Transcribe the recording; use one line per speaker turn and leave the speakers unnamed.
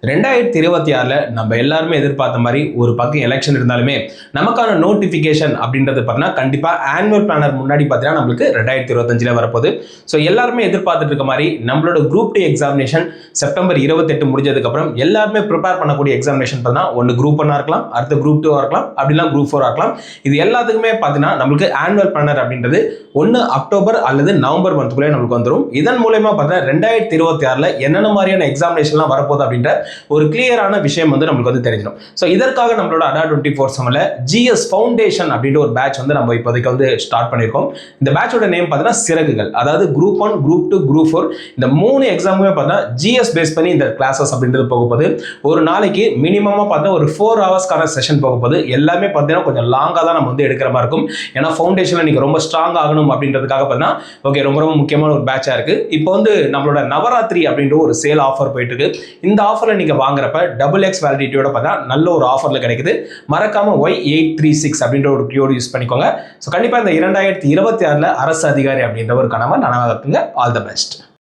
2026ல நம்ம எல்லாருமே எதிர்பார்த்த மாதிரி ஒரு பக்கம் எலெக்ஷன் இருந்தாலுமே நமக்கான நோட்டிஃபிகேஷன் அப்படின்றது பார்த்தீங்கன்னா கண்டிப்பா ஆனுவல் பிளானர் முன்னாடி பார்த்தீங்கன்னா நம்மளுக்கு 2025ல வரப்போகுது. ஸோ எல்லாருமே எதிர்பார்த்துட்டு இருக்க மாதிரி நம்மளோட குரூப் 2 எக்ஸாமினேஷன் செப்டம்பர் 28 முடிஞ்சதுக்கு அப்புறம் எல்லாருமே ப்ரிப்பேர் பண்ணக்கூடிய எக்ஸாமினேஷன் பார்த்தீங்கன்னா ஒன்று குரூப் 1 இருக்கலாம், அடுத்த குரூப் 2 இருக்கலாம், அப்படிலாம் குரூப் 4 இருக்கலாம். இது எல்லாத்துக்குமே பார்த்தீங்கன்னா நம்மளுக்கு ஆனுவல் பிளானர் அப்படின்றது ஒன்று அக்டோபர் அல்லது நவம்பர் மந்த்குள்ளே நம்மளுக்கு வந்துடும். இதன் மூலமா பார்த்தீங்கன்னா 2026ல என்னென்ன மாதிரியான எக்ஸாமினேஷன்லாம் வரப்போகுது அப்படின்ற ஒரு கிளியரான விஷயம் வந்து நமக்கு வந்து தெரிஞ்சிடும். ஸோ இதற்காக நம்மளோட அடா 24/7ல ஜிஎஸ் ஃபவுண்டேஷன் அப்படின்ற ஒரு பேட்ச் வந்து நம்ம இப்போதைக்கு வந்து ஸ்டார்ட் பண்ணியிருக்கோம். இந்த பேட்சோட நேம் பார்த்தீங்கன்னா சிறகுகள். அதாவது குரூப் 1, குரூப் 2, குரூப் 4 இந்த 3 எக்ஸாமுமே பார்த்தீங்கன்னா ஜிஎஸ் பேஸ் பண்ணி இந்த கிளாஸஸ் அப்படின்றது போக போகுது. ஒரு நாளைக்கு மினிமமாக பார்த்தா ஒரு 4 ஹவர்ஸ்க்கான செஷன் போக போகுது. எல்லாமே பார்த்தீங்கன்னா கொஞ்சம் லாங்காக தான் நம்ம வந்து எடுக்கிற மாதிரி இருக்கும். ஏன்னா ஃபவுண்டேஷனில் நீங்கள் ரொம்ப ஸ்ட்ராங் ஆகணும் அப்படின்றதுக்காக பார்த்தீங்கன்னா ஓகே ரொம்ப ரொம்ப முக்கியமான ஒரு பேட்சாக இருக்குது. இப்போ வந்து நம்மளோட நவராத்திரி அப்படின்ற ஒரு சேல் ஆஃபர் போயிட்டு இருக்கு. இந்த ஆஃபரில் நீங்கள் வாங்குறப்ப XX வேலிடிட்டியோட பார்த்தா நல்ல ஒரு ஆஃபர்ல கிடைக்குது. மறக்காம Y836 அப்படின்ற ஒரு கோட் யூஸ் பண்ணிக்கோங்க. ஸோ கண்டிப்பாக இந்த 2026ல அரசு அதிகாரி அப்படின்ற ஒரு கனவை நனவாக்குங்க. All the best.